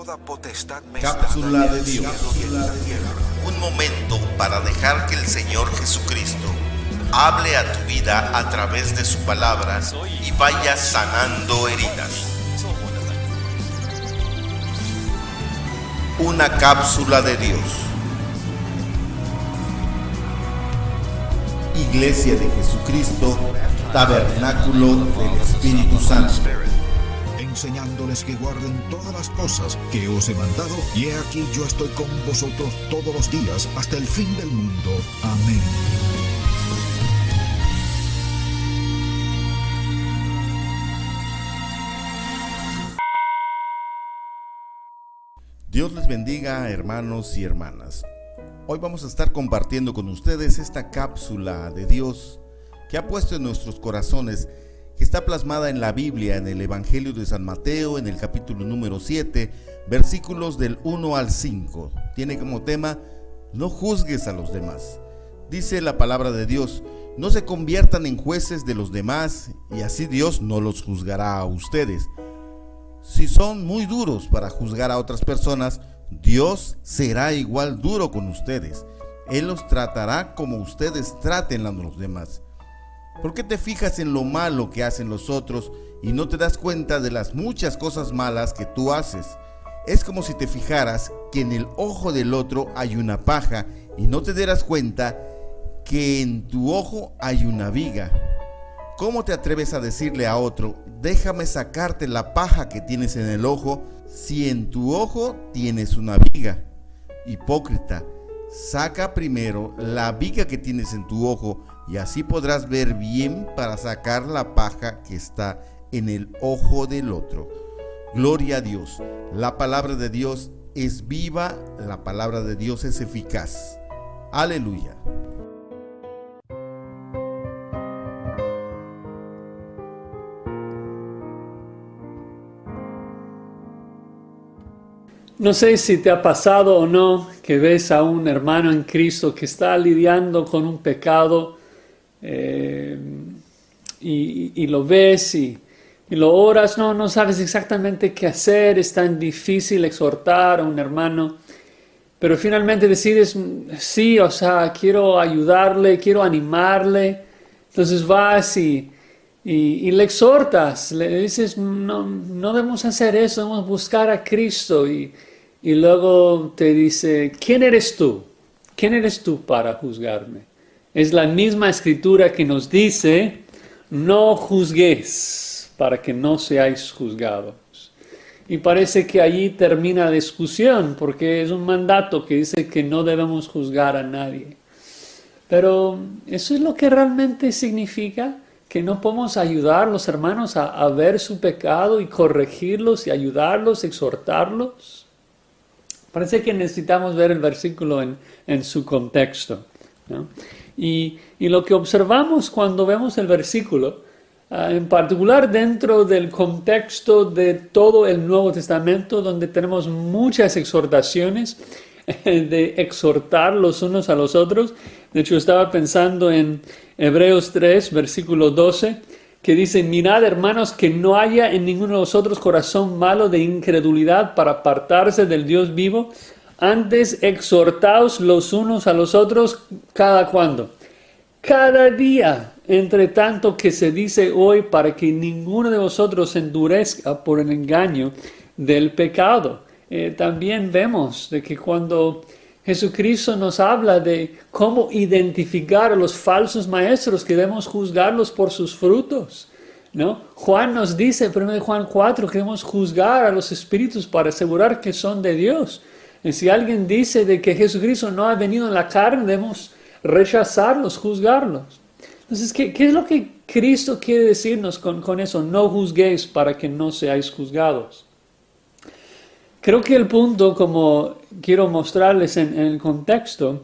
toda potestad me es Cápsula dada en de el Dios. cielo y en la tierra. Un momento para dejar que el Señor Jesucristo hable a tu vida a través de su palabra y vaya sanando heridas. Una cápsula de Dios. Iglesia de Jesucristo, Tabernáculo del Espíritu Santo. Enseñándoles que guarden todas las cosas que os he mandado, y he aquí yo estoy con vosotros todos los días hasta el fin del mundo. Amén. Dios les bendiga, hermanos y hermanas. Hoy vamos a estar compartiendo con ustedes esta cápsula de Dios que ha puesto en nuestros corazones, que está plasmada en la Biblia, en el Evangelio de San Mateo, en el capítulo número 7, versículos del 1 al 5. Tiene como tema: no juzgues a los demás. Dice la palabra de Dios: no se conviertan en jueces de los demás, y así Dios no los juzgará a ustedes. Si son muy duros para juzgar a otras personas, Dios será igual duro con ustedes. Él los tratará como ustedes traten a los demás. ¿Por qué te fijas en lo malo que hacen los otros y no te das cuenta de las muchas cosas malas que tú haces? Es como si te fijaras que en el ojo del otro hay una paja y no te dieras cuenta que en tu ojo hay una viga. ¿Cómo te atreves a decirle a otro: déjame sacarte la paja que tienes en el ojo, si en tu ojo tienes una viga? Hipócrita, saca primero la viga que tienes en tu ojo, y así podrás ver bien para sacar la paja que está en el ojo del otro. Gloria a Dios. La palabra de Dios es viva, la palabra de Dios es eficaz. Aleluya. No sé si te ha pasado o no que ves a un hermano en Cristo que está lidiando con un pecado y lo ves y lo oras, no sabes exactamente qué hacer, es tan difícil exhortar a un hermano, pero finalmente decides: sí, quiero ayudarle, quiero animarle. Entonces vas y le exhortas, le dices: no debemos hacer eso, debemos buscar a Cristo. Y luego te dice: ¿quién eres tú? ¿Quién eres tú para juzgarme? Es la misma escritura que nos dice: no juzguéis para que no seáis juzgados. Y parece que allí termina la discusión, porque es un mandato que dice que no debemos juzgar a nadie. Pero ¿eso es lo que realmente significa? ¿Que no podemos ayudar a los hermanos a ver su pecado y corregirlos y ayudarlos, exhortarlos? Parece que necesitamos ver el versículo en su contexto, ¿no? Y lo que observamos cuando vemos el versículo, en particular dentro del contexto de todo el Nuevo Testamento, donde tenemos muchas exhortaciones de exhortar los unos a los otros. De hecho, estaba pensando en Hebreos 3, versículo 12, que dice: mirad, hermanos, que no haya en ninguno de vosotros corazón malo de incredulidad para apartarse del Dios vivo. Antes exhortaos los unos a los otros, ¿cada cuándo? Cada día, entre tanto que se dice hoy, para que ninguno de vosotros se endurezca por el engaño del pecado. También vemos de que cuando Jesucristo nos habla de cómo identificar a los falsos maestros, que debemos juzgarlos por sus frutos, ¿no? Juan nos dice, 1 Juan 4, que debemos juzgar a los espíritus para asegurar que son de Dios. Y si alguien dice de que Jesucristo no ha venido en la carne, debemos rechazarlos, juzgarlos. Entonces, ¿qué es lo que Cristo quiere decirnos con eso? No juzguéis para que no seáis juzgados. Creo que el punto, como quiero mostrarles en el contexto,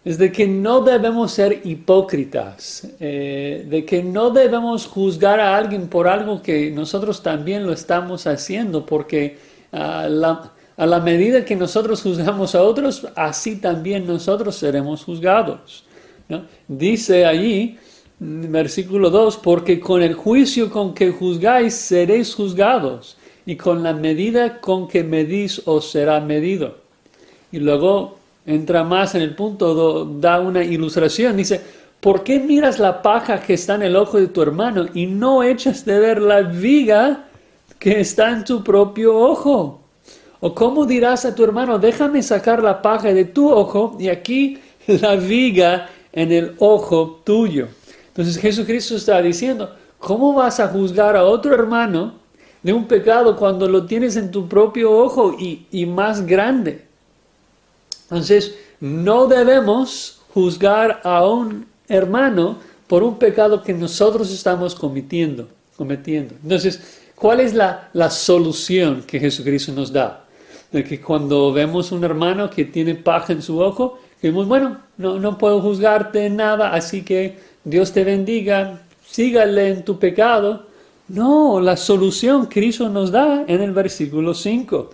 es de que no debemos ser hipócritas, de que no debemos juzgar a alguien por algo que nosotros también lo estamos haciendo, porque a la medida que nosotros juzgamos a otros, así también nosotros seremos juzgados, ¿no? Dice allí, versículo 2, porque con el juicio con que juzgáis seréis juzgados, y con la medida con que medís os será medido. Y luego entra más en el punto, da una ilustración, dice, ¿por qué miras la paja que está en el ojo de tu hermano y no echas de ver la viga que está en tu propio ojo? ¿O cómo dirás a tu hermano, déjame sacar la paja de tu ojo y aquí la viga en el ojo tuyo? Entonces Jesucristo está diciendo, ¿cómo vas a juzgar a otro hermano de un pecado cuando lo tienes en tu propio ojo y más grande? Entonces, no debemos juzgar a un hermano por un pecado que nosotros estamos cometiendo. Entonces, ¿cuál es la solución que Jesucristo nos da? De que cuando vemos un hermano que tiene paja en su ojo, decimos, bueno, no puedo juzgarte en nada, así que Dios te bendiga, sígale en tu pecado. No, la solución Cristo nos da en el versículo 5.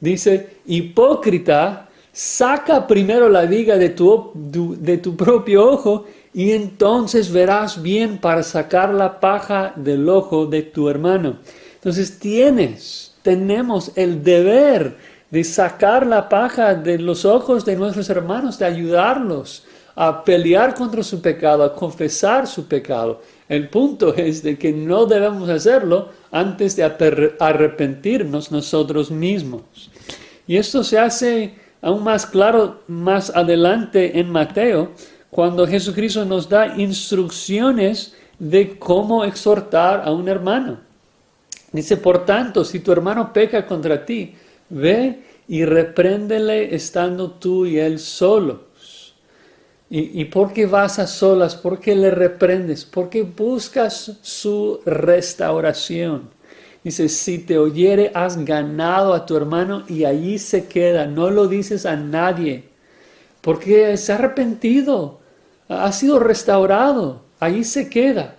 Dice, hipócrita, saca primero la viga de tu propio ojo y entonces verás bien para sacar la paja del ojo de tu hermano. Entonces tenemos el deber de sacar la paja de los ojos de nuestros hermanos, de ayudarlos a pelear contra su pecado, a confesar su pecado. El punto es de que no debemos hacerlo antes de arrepentirnos nosotros mismos. Y esto se hace aún más claro más adelante en Mateo, cuando Jesucristo nos da instrucciones de cómo exhortar a un hermano. Dice, por tanto, si tu hermano peca contra ti, ve y repréndele estando tú y él solos. ¿Y por qué vas a solas? ¿Por qué le reprendes? Porque buscas su restauración. Dice, si te oyere, has ganado a tu hermano y allí se queda. No lo dices a nadie. Porque se ha arrepentido. Ha sido restaurado. Allí se queda.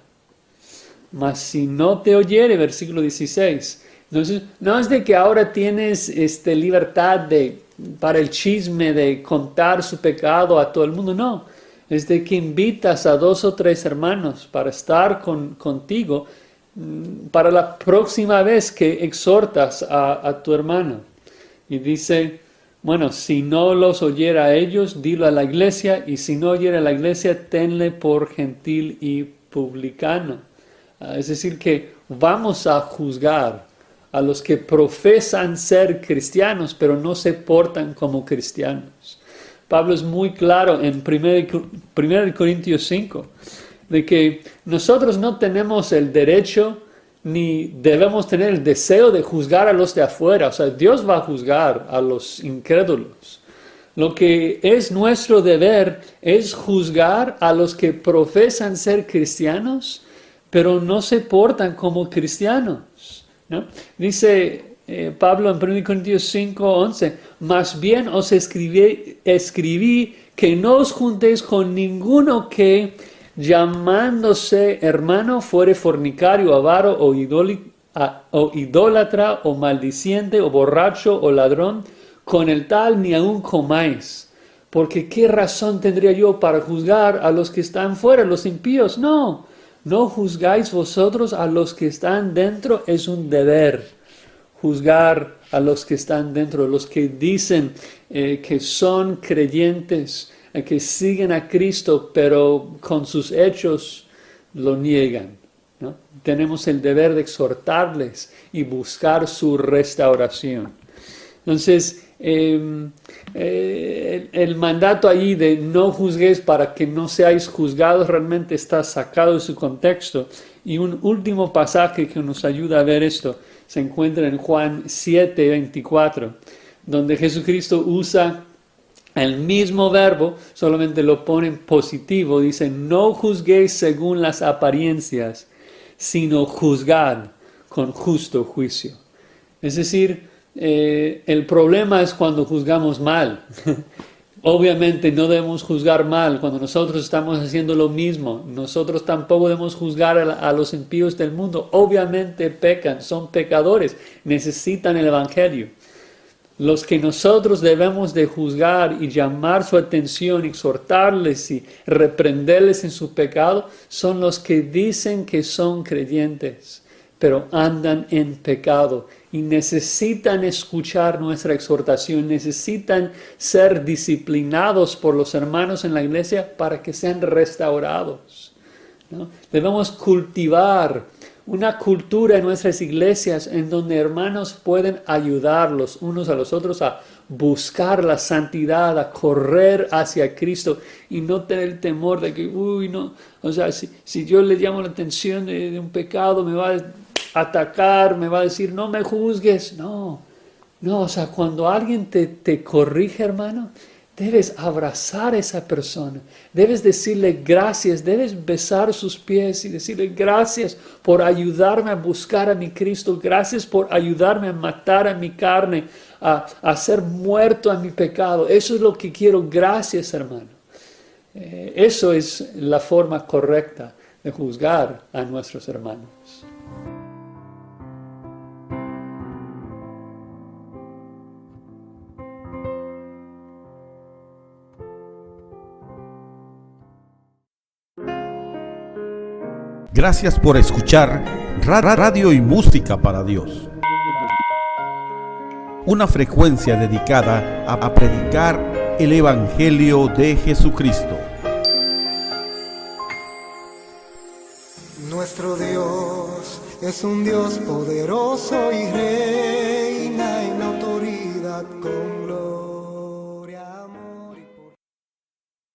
Mas si no te oyere, versículo 16. Entonces, no es de que ahora tienes libertad para el chisme de contar su pecado a todo el mundo. No. Es de que invitas a 2 o 3 hermanos para estar contigo para la próxima vez que exhortas a tu hermano. Y dice, bueno, si no los oyera a ellos, dilo a la iglesia, y si no oyera a la iglesia, tenle por gentil y publicano. Es decir, que vamos a juzgar a los que profesan ser cristianos, pero no se portan como cristianos. Pablo es muy claro en 1 Corintios 5, de que nosotros no tenemos el derecho ni debemos tener el deseo de juzgar a los de afuera. O sea, Dios va a juzgar a los incrédulos. Lo que es nuestro deber es juzgar a los que profesan ser cristianos, pero no se portan como cristianos, ¿no? Dice Pablo en 1 Corintios 5:11, más bien os escribí que no os juntéis con ninguno que, llamándose hermano, fuere fornicario, avaro o idólatra o maldiciente o borracho o ladrón, con el tal ni aun comáis. Porque ¿qué razón tendría yo para juzgar a los que están fuera, los impíos? No juzgáis vosotros a los que están dentro, es un deber. Juzgar a los que están dentro, los que dicen que son creyentes, que siguen a Cristo, pero con sus hechos lo niegan, ¿no? Tenemos el deber de exhortarles y buscar su restauración. Entonces, el mandato ahí de no juzguéis para que no seáis juzgados realmente está sacado de su contexto. Y un último pasaje que nos ayuda a ver esto se encuentra en Juan 7:24, donde Jesucristo usa el mismo verbo, solamente lo pone en positivo. Dice, no juzguéis según las apariencias, sino juzgad con justo juicio. Es decir, el problema es cuando juzgamos mal. Obviamente no debemos juzgar mal cuando nosotros estamos haciendo lo mismo. Nosotros tampoco debemos juzgar a los impíos del mundo. Obviamente pecan, son pecadores, necesitan el evangelio. Los que nosotros debemos de juzgar y llamar su atención, exhortarles y reprenderles en su pecado, son los que dicen que son creyentes, pero andan en pecado y necesitan escuchar nuestra exhortación, necesitan ser disciplinados por los hermanos en la iglesia para que sean restaurados, ¿no? Debemos cultivar una cultura en nuestras iglesias en donde hermanos pueden ayudar los unos a los otros a buscar la santidad, a correr hacia Cristo y no tener el temor de que, no, o sea, si yo le llamo la atención de un pecado, me va a atacar, me va a decir, no me juzgues. No, o sea, cuando alguien te corrige, hermano, debes abrazar a esa persona, debes decirle gracias, debes besar sus pies y decirle gracias por ayudarme a buscar a mi Cristo, gracias por ayudarme a matar a mi carne, a ser muerto a mi pecado. Eso es lo que quiero, gracias, hermano. Eso es la forma correcta de juzgar a nuestros hermanos. Gracias por escuchar Radio y Música para Dios. Una frecuencia dedicada a predicar el Evangelio de Jesucristo. Nuestro Dios es un Dios poderoso y reina en autoridad con